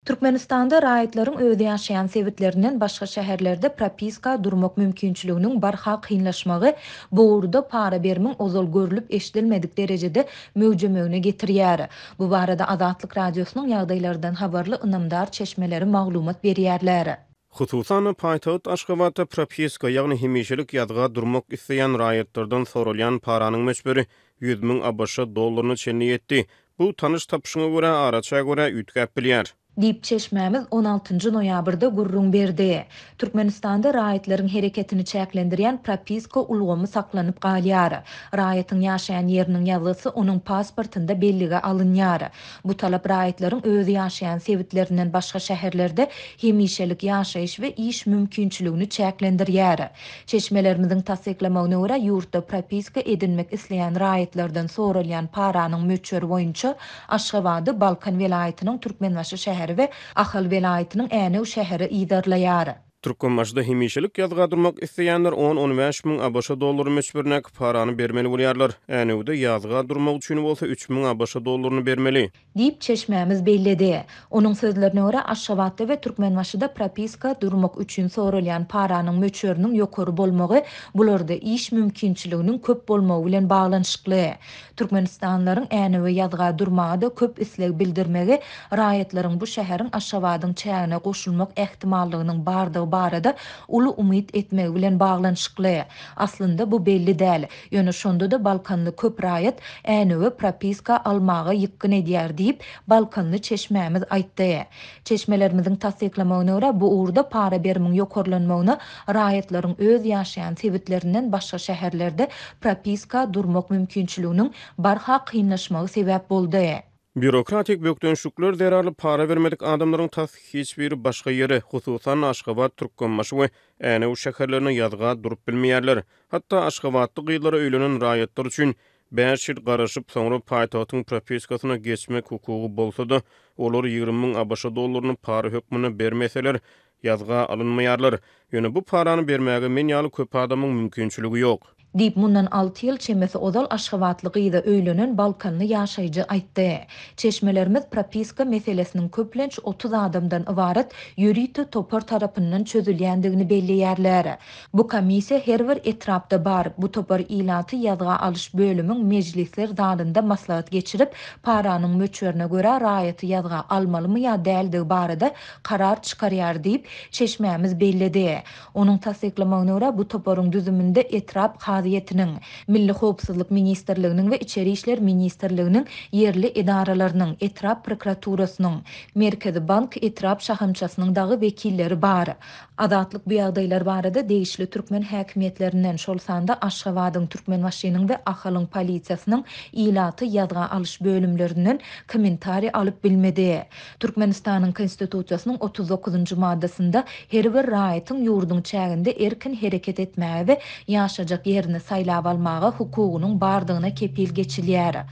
Türkmenistanda raýatlaryň özü ýaşaýan sebäplerinden başga şäherlerde propiska durmak mümkinçiliginiň barha kynlaşmagy bu urda para bermiň ozal görülüp eşdilmedik derejede möwjemegine getirýär. Bu barada Azatlyk radiosynyň ýagdaýlardan habarly ynamdar çeşmeleri maglumat berýärler. Hususan paýtagyt Aşgabatda propiska ýagny hemişelik ýadga durmak isleýän raýatlardan sorulýan paranyň meçberi 100 000 ABŞ dollaryny çenli etdi. Bu tanış tapşyňa görä araça görä ütgäp bilýär. Dip çeşmämiz 16 noýabrda gurrun berdi. Türkmenistanda raýatlaryň hereketini çäklendirýän propiska ulgamy saklanyp galýar. Raýatyň ýaşaýan ýeriniň ýazgysy onuň pasportynda bellige alınýar. Bu talap raýatlaryň özü ýaşaýan sebäplerinden başga şäherlerde hemişelik ýaşaýyş we iş mümkinçiligini çäklendirýär. Çeşmelerimiziň tasdiklamagyna görä ýurtda propiska edinmek isleýän raýatlardan sorulýan paranyň möçberi boýunça Aşgabaty Balkan welaýatynyň Türkmenbaşy şäheri we Ahal welaýatynyň Änew şäheri idarlaýar. Türkmenbaşyda hemişelik ýadga durmak isleýänler 10-15 000 ABŞ dollary meçberine parany bermeli bolýarlar. Änewde ýadga durmak üçin bolsa 3 000 ABŞ dollaryny bermeli. Dip çeşmämiz bellidi. Onuň sözlerine görä Aşgabatda we Türkmenbaşyda propiska durmak üçin sorulýan paranyň möçberiniň ýokary bolmagy bularda iş mümkinçiliginiň köp bolmagy bilen baglanyşykly. Türkmenistanlaryň Änewe ýadga durmagy da köp isleg bildirmegi raýatlaryň bu şäheriň Aşgabatyň çägine goşulmak ähtimallygynyň bardygy barada uly umyt etmegi bilen baglanyşykly. Aslynda bu belli däl. Ýöne şonda da Balkanly köp raýat Änewe propiska almagy ýykyn edýär diýip Balkanly çeşmämiz aýtdy. Çeşmelerimiziň tasdiklamagyna görä bu urda para bermiň ýokarlanmagyna raýatlaryň öz ýaşaýan sebäplerinden başga şäherlerde propiska durmak mümkinçiliginiň barha kynlaşmagy sebäp boldy. Bürokratik bökdönşükler derarly para vermedik adamlaryň hiç biri başga ýere, hususan Aşgabat, Türkmenbaşy we Änew şäherlerine ýadga durup bilmeýärler. Hatda Aşgabatly gyýlara öýlenen raýatlar üçin 5 ýyl garaşyp soňra paýtagyň propiskasyna geçmek hukugy bolsa-da, olar 20 000 ABŞ dollaryny para hökmüne bermeseler ýadga alynmaýarlar. Ýöne bu parany bermäge men ýaly köp adamyň mümkinçiligi ýok. Dip mundan 6 ýyl çemesi ozal Aşgabatly gyýda öýlenen Balkanly ýaşaýjy aýtdy. Çeşmelerimiz propiska meselesiniň köplenç 30 adamdan ibaret ýürüýti topar tarapyndan çözülýändigini belliýärler. Bu komissiýa her bir etrapda bar. Bu topar ilaty ýazga alyş bölümiň mejlisler zadynda maslahat geçirip paranyň möçberine görä raýaty ýazga almalymy ýa däldi barada karar çykarýar diýip çeşmämiz bellidi. Onuň tasdiklamagyna görä bu toparyň düzüminde etrap Haziyetiniň, Milli Howpsuzlyk Ministrliginiň we İçeri işler Ministrliginiň yerli idaralarynyň, Etrap Prokuraturasynyň, Merkezi Bank Etrap şahamçasynyň dagy wekilleri bar. Azatlyk bu ýagdaýlar barada degişli türkmen häkimiýetlerinden şol sanda Aşgabatyň Türkmenbaşynyň we Ahalyň polisiýasynyň ilaty ýazga alyş bölümlerinden kommentari alyp bilmedi. Türkmenistanyň konstitusiýasynyň 39-njy maddasynda her bir raýatyň ýurduň çäginde erkin hereket etmäge we ýaşajak ýerini saýlap almaga hukugynyň bardygyna kepil geçilýär.